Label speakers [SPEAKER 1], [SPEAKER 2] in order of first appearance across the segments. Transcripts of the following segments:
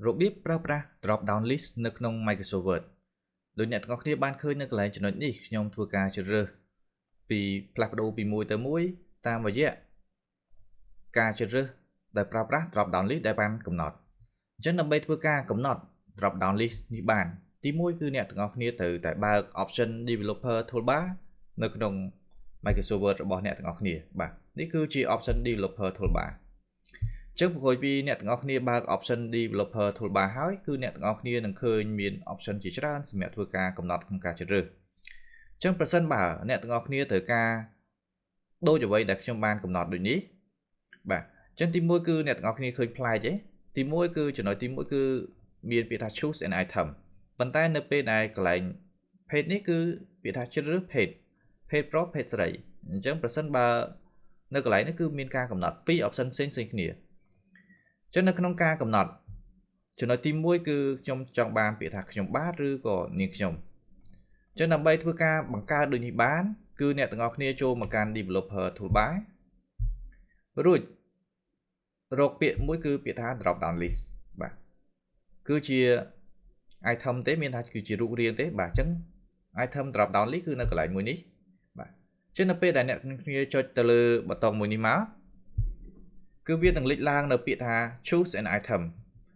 [SPEAKER 1] Robip pra drop down list នៅក្នុង Microsoft Word ដោយអ្នកទាំងអស់គ្នាបានឃើញនៅកន្លែងចំណុចនេះខ្ញុំធ្វើការជ្រើសរើសពីផ្លាស់ប្ដូរពីមួយទៅមួយតាមរយៈការជ្រើសរើសដែលប្រើប្រាស់ drop down list ដែលបានកំណត់អញ្ចឹងដើម្បីធ្វើការកំណត់ drop down list នេះបានទី1គឺអ្នកទាំងអស់គ្នាត្រូវតែបើក option developer toolbar នៅក្នុង Microsoft Word របស់អ្នកទាំងអស់គ្នាបាទនេះគឺជា option developer toolbar ចឹងប្រហែលពីអ្នកទាំងអស់គ្នាបើក option developer toolbar ហើយគឺអ្នកទាំងអស់គ្នានឹងឃើញមាន option ជាច្រើនសម្រាប់ធ្វើការកំណត់ក្នុងការជ្រើសរើសចឹងប្រសិនបើអ្នកទាំងអស់គ្នាត្រូវការដូចអ្វីដែលខ្ញុំបានកំណត់ដូចនេះបាទចឹងទី1គឺអ្នកទាំងអស់គ្នាឃើញផ្លែកទេទី1គឺចំណុចទី1គឺមានពាក្យថា choose an item ប៉ុន្តែនៅពេលដែលកន្លែង page នេះគឺពាក្យថាជ្រើសរើស page ប្រុស page ស្រីអញ្ចឹងប្រសិនបើនៅកន្លែងនេះគឺមានការកំណត់ពីរ option ផ្សេងៗគ្នាចឹងនៅក្នុងការកំណត់ចំណុចទី1គឺខ្ញុំចង់បានពាក្យថាខ្ញុំបាទឬក៏នាងខ្ញុំចឹងដើម្បីធ្វើការបង្កើតដូចនេះបានគឺអ្នកទាំងអស់គ្នាចូលមកកាន់ developer toolbar រួចរកពាក្យមួយគឺពាក្យថា drop down list បាទគឺជា item ទេមានថាគឺជារូបរាងទេបាទអញ្ចឹង item drop down list គឺនៅកន្លែងមួយនេះបាទអញ្ចឹងនៅពេលដែលអ្នកគ្នាចុចទៅលើប៊ូតុងមួយនេះមកគឺវានឹងលេចឡើងនៅពាក្យថា choose an item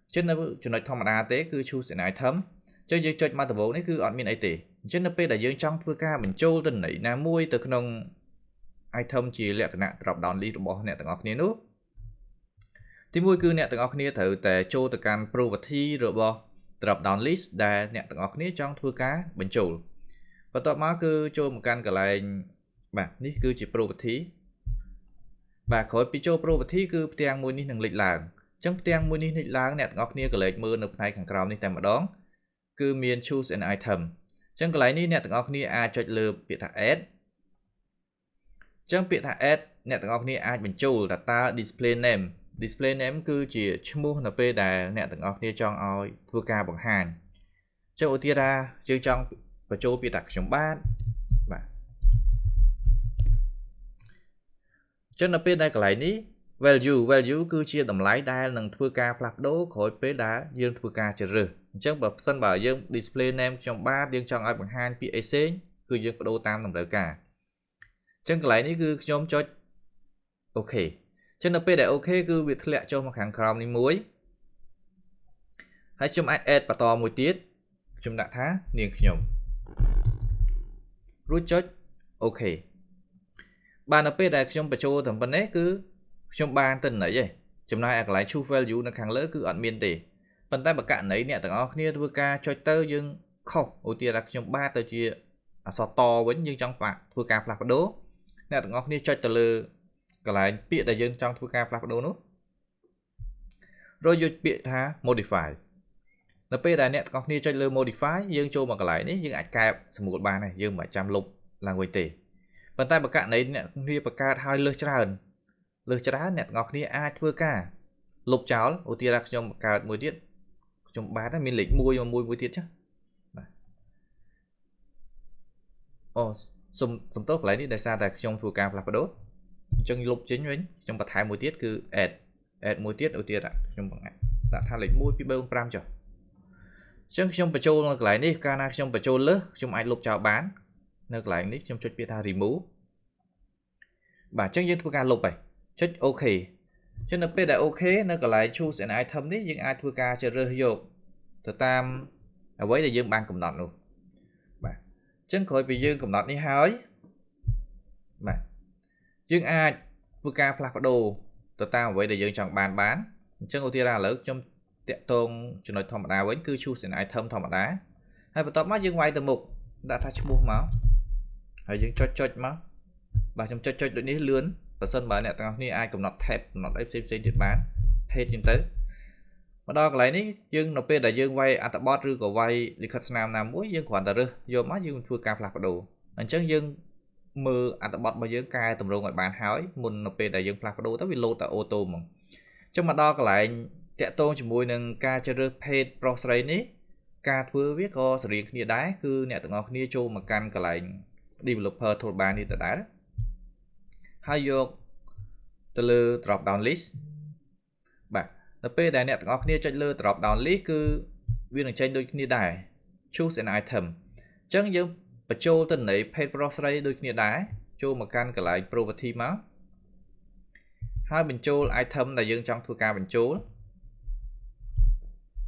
[SPEAKER 1] អញ្ចឹងនៅចំណុចធម្មតាទេគឺ choose an item អញ្ចឹងយើងចុចមកដំបូងនេះគឺអត់មានអីទេអញ្ចឹងនៅពេលដែលយើងចង់ធ្វើការបញ្ចូលទិន្នន័យណាមួយទៅក្នុង item ជាលក្ខណៈ drop down list របស់អ្នកទាំងអស់គ្នានោះទី1គឺអ្នកទាំងអស់គ្នាត្រូវតែចូលទៅកាន់ property របស់ drop down list ដែលអ្នកទាំងអស់គ្នាចង់ធ្វើការបញ្ចូលបន្ទាប់មកគឺចូលមកកាន់កន្លែងបាទនេះគឺជា property បាទក្រោយពីចូល property គឺផ្ទាំងមួយនេះនឹងលេចឡើងអញ្ចឹងផ្ទាំងមួយនេះលេចឡើងអ្នកទាំងអស់គ្នាក៏លេចមើលនៅផ្នែកខាងក្រោមនេះតែម្ដងគឺមាន choose an item អញ្ចឹងកន្លែងនេះអ្នកទាំងអស់គ្នាអាចចុចលើពាក្យថា add អញ្ចឹងពាក្យថា add អ្នកទាំងអស់គ្នាអាចបញ្ចូល data display name គឺជាឈ្មោះនៅពេលដែលអ្នកទាំងអស់គ្នាចង់ឲ្យធ្វើការបង្ហាញចុះឧទាហរណ៍យើងចង់បញ្ចូលពាក្យថាខ្ញុំបាទចឹងនៅពេលដែលកន្លែងនេះ value គឺជាតម្លៃដែលនឹងធ្វើការផ្លាស់ប្ដូរក្រោយពេលដែលយើងធ្វើការជ្រើសរើសអញ្ចឹងបើសិនបើយើង display name ខ្ញុំបាទយើងចង់ឲ្យបង្ហាញពាក្យអីផ្សេងគឺយើងបដូរតាមតម្រូវការអញ្ចឹងកន្លែងនេះគឺខ្ញុំចុច OK អញ្ចឹងនៅពេលដែល OK គឺវាធ្លាក់ចុះមកខាងក្រោមនេះមួយហើយខ្ញុំអាច add បន្តមួយទៀតខ្ញុំដាក់ថានាងខ្ញុំរួចចុច OK បាទនៅពេលដែលខ្ញុំបញ្ចូលតែប៉ុណ្ណេះគឺខ្ញុំបានទិន្នន័យឯងចំណែកឯកន្លែង choose value នៅខាងលើគឺអត់មានទេប៉ុន្តែបើករណីអ្នកទាំងអស់គ្នាធ្វើការចុចទៅយើងខុសឧទាហរណ៍ខ្ញុំបាទទៅជាអក្សរតវិញយើងចង់ធ្វើការផ្លាស់ប្ដូរអ្នកទាំងអស់គ្នាចុចទៅលើកន្លែងពាក្យដែលយើងចង់ធ្វើការផ្លាស់ប្ដូរនោះរួចយកពាក្យថា modify នៅពេលដែលអ្នកទាំងអស់គ្នាចុចលើ modify យើងចូលមកកន្លែងនេះយើងអាចកែសម្រួលបានហើយយើងមិនបាច់ចាំលុបឡើងវិញទេប៉ុន្តែបើករណីអ្នកគ្នាបង្កើតឲ្យលើសច្រើនអ្នកទាំងអស់គ្នាអាចធ្វើការលុបចោលឧទាហរណ៍ខ្ញុំបង្កើតមួយទៀតខ្ញុំបាទមានលេខ1មួយទៀតចាបាទអូសំទោសកន្លែងនេះដោយសារតែខ្ញុំធ្វើការផ្លាស់ប្ដូរអញ្ចឹងលុបចេញវិញខ្ញុំបន្ថែមមួយទៀតគឺ add មួយទៀតឧទាហរណ៍ខ្ញុំដាក់ថាលេខ1 2 3 4 5ចុះអញ្ចឹងខ្ញុំបញ្ចូលនៅកន្លែងនេះកាលណាខ្ញុំបញ្ចូលលើសខ្ញុំអាចលុបចោលបាននៅកន្លែងនេះខ្ញុំចុចពាក្យថា remove បាទអញ្ចឹងយើងធ្វើការលុបហើយចុច OK អញ្ចឹងនៅពេលដែល OK នៅកន្លែង choose an item នេះយើងអាចធ្វើការជ្រើសរើសយកទៅតាមអ្វីដែលយើងបានកំណត់នោះបាទអញ្ចឹងក្រោយពីយើងកំណត់នេះហើយបាទយើងអាចធ្វើការផ្លាស់ប្ដូរទៅតាមអ្វីដែលយើងចង់បានអញ្ចឹងឧទាហរណ៍ឥឡូវខ្ញុំតាក់ទងចំណុចធម្មតាវិញគឺ choose an item ធម្មតាហើយបន្ទាប់មកយើងវាយទៅមុខដាក់ថាឈ្មោះមកហើយយើងចុចមកបាទខ្ញុំចុចដូចនេះលឿនបើសិនបើអ្នកទាំងអស់គ្នាអាចកំណត់ tab កំណត់អីផ្សេងទៀតបាន page ចឹងទៅមកដល់កន្លែងនេះយើងនៅពេលដែលយើងវាយអត្ថបទឬក៏វាយលិខិតស្នាមណាមួយយើងគ្រាន់តែរើសយកមកយើងធ្វើការផ្លាស់ប្ដូរអញ្ចឹងយើងមើលអត្ថបទរបស់យើងកែតម្រង់ឲ្យបានហើយមុននៅពេលដែលយើងផ្លាស់ប្ដូរទៅវាលោតតែអូតូហ្មងអញ្ចឹងមកដល់កន្លែងតាក់ទងជាមួយនឹងការជ្រើសរើស page ប្រុសស្រីនេះការធ្វើវាក៏ស្រដៀងគ្នាដែរគឺអ្នកទាំងអស់គ្នាចូលមកកាន់កន្លែង developer toolbar នេះដដែលហើយយកទៅលើ drop down list បាទនៅ នៅពេលដែលអ្នកទាំងអស់គ្នាចុចលើ drop down list គឺវានឹងចេញដូចគ្នាដែរ choose an item អញ្ចឹងយើងបញ្ចូលទិន្នន័យ page pro ស្រីដូចគ្នាដែរចូលមកកាន់កន្លែង property មកហើយបញ្ចូល item ដែលយើងចង់ធ្វើការបញ្ចូល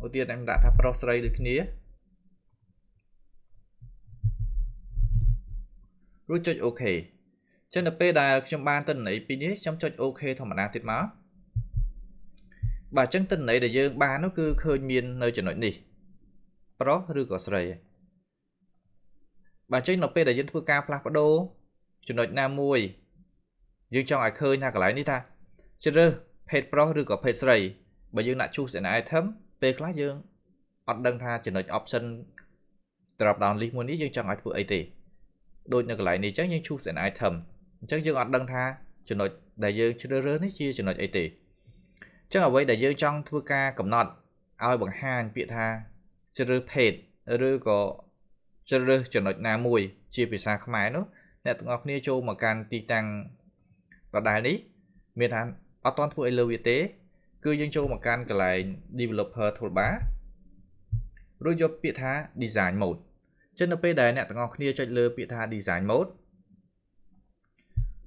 [SPEAKER 1] ឧទាហរណ៍ខ្ញុំដាក់ថា pro ស្រីដូចគ្នារួចចុច OK អញ្ចឹងនៅពេលដែលខ្ញុំបានទិន្នន័យពីរនេះខ្ញុំចុច OK ធម្មតាទៀតមកបាទអញ្ចឹងទិន្នន័យដែលយើងបាននោះគឺឃើញមាននៅចំណុចនេះ pro ឬក៏ស្រីបាទអញ្ចឹងនៅពេលដែលយើងធ្វើការផ្លាស់ប្ដូរចំណុចណាមួយយើងចង់ឲ្យឃើញថាកន្លែងនេះថាជ្រើសរើស page pro ឬក៏ page ស្រីបើយើងដាក់ choose an item ពេលខ្លះយើងអត់ដឹងថាចំណុច option drop down list មួយនេះយើងចង់ឲ្យធ្វើអីទេដូចនៅកន្លែងនេះអញ្ចឹងយើង choose an item អញ្ចឹងយើងអត់ដឹងថាចំណុចដែលយើងជ្រើសរើសនេះជាចំណុចអីទេអញ្ចឹងអ្វីដែលយើងចង់ធ្វើការកំណត់ឲ្យបង្ហាញពាក្យថាជ្រើសរើស page ឬក៏ជ្រើសរើសចំណុចណាមួយជាភាសាខ្មែរនោះអ្នកទាំងអស់គ្នាចូលមកកាន់ទីតាំងដដែលនេះមានថាអត់ទាន់ធ្វើអីលើវាទេគឺយើងចូលមកកាន់កន្លែង developer toolbar រួចយកពាក្យថា design mode ចឹងនៅពេលដែលអ្នកទាំងអស់គ្នាចុចលើពាក្យថា design mode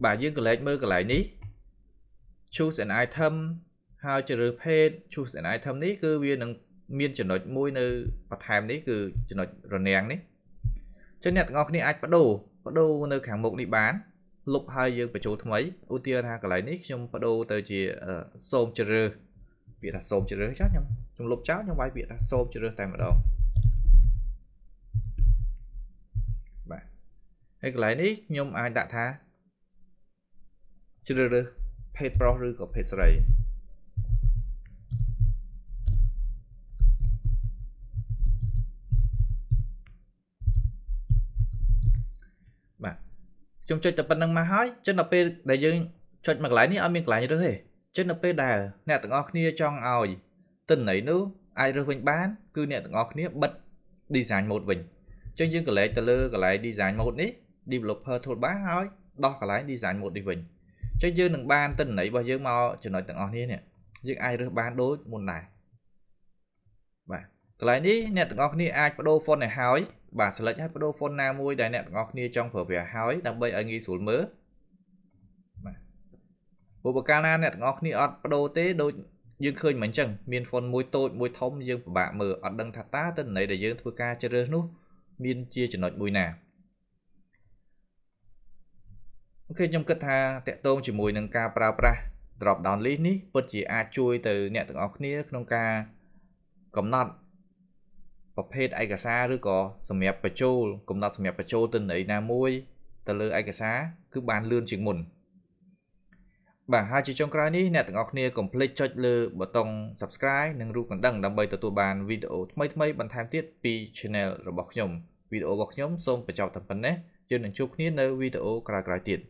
[SPEAKER 1] បាទយើងកន្លែងមើលកន្លែងនេះ choose an item ហើយជ្រើសរើស page choose an item នេះគឺវានឹងមានចំណុចមួយនៅបន្ថែមនេះគឺចំណុចរនាំងនេះចឹងអ្នកទាំងអស់គ្នាអាចបដូរនៅខាងមុខនេះបានលុបហើយយើងបញ្ចូលថ្មីឧទាហរណ៍ថាកន្លែងនេះខ្ញុំបដូរទៅជាសូមជ្រើសរើសពាក្យថាសូមជ្រើសរើសចុះខ្ញុំលុបចោលខ្ញុំវាយពាក្យថាសូមជ្រើសរើសតែម្ដងបាទហើយកន្លែងនេះខ្ញុំអាចដាក់ថាជ្រើសរើស page pro ឬក៏ page ស្រីបាទខ្ញុំចុចតែប៉ុណ្្នឹងមកហើយចឹងដល់ពេលដែលយើងចុចមកកន្លែងនេះអត់មានកន្លែងរើសទេចឹងនៅពេលដែលអ្នកទាំងអស់គ្នាចង់ឲ្យទិន្នន័យនោះអាចរើសវិញបានគឺអ្នកទាំងអស់គ្នាបិទ design mode វិញចឹងយើងកន្លែងទៅលើកន្លែង design mode នេះ developer toolbar ហើយដោះកន្លែង design mode នេះវិញចឹងយើងនឹងបានទិន្នន័យរបស់យើងមកចំណុចទាំងអស់នេះយើងអាចរើសបានដូចមុនដែរបាទកន្លែងនេះអ្នកទាំងអស់គ្នាអាចបដូរ font ឲ្យហើយបាទ select ឲ្យបដូរ font ណាមួយដែលអ្នកទាំងអស់គ្នាចង់ប្រើប្រាស់ហើយដើម្បីឲ្យងាយស្រួលមើលបាទព្រោះបើកាលណាអ្នកទាំងអស់គ្នាអត់បដូរទេដូចយើងឃើញមិនអញ្ចឹងមាន font មួយតូចមួយធំយើងពិបាកមើលអត់ដឹងថាតើទិន្នន័យដែលយើងធ្វើការជ្រើសរើសនោះមានជាចំណុចមួយណាអូខេខ្ញុំគិតថាតកតងជាមួយនឹងការប្រើប្រាស់ drop down list នេះពិតជាអាចជួយទៅអ្នកទាំងអស់គ្នាក្នុងការកំណត់ប្រភេទឯកសារឬក៏សម្រាប់បញ្ចូលកំណត់សម្រាប់បញ្ចូលទិន្នន័យណាមួយទៅលើឯកសារគឺបានលឿនជាងមុនបាទហើយជាចុងក្រោយនេះអ្នកទាំងអស់គ្នាកុំភ្លេចចុចលើប៊ូតុង Subscribe និងរូបកណ្ដឹងដើម្បីទទួលបានវីដេអូថ្មីៗបន្ថែមទៀតពី Channel របស់ខ្ញុំវីដេអូរបស់ខ្ញុំសូមបញ្ចប់តែប៉ុណ្ណេះយើងនឹងជួបគ្នានៅវីដេអូក្រោយៗទៀត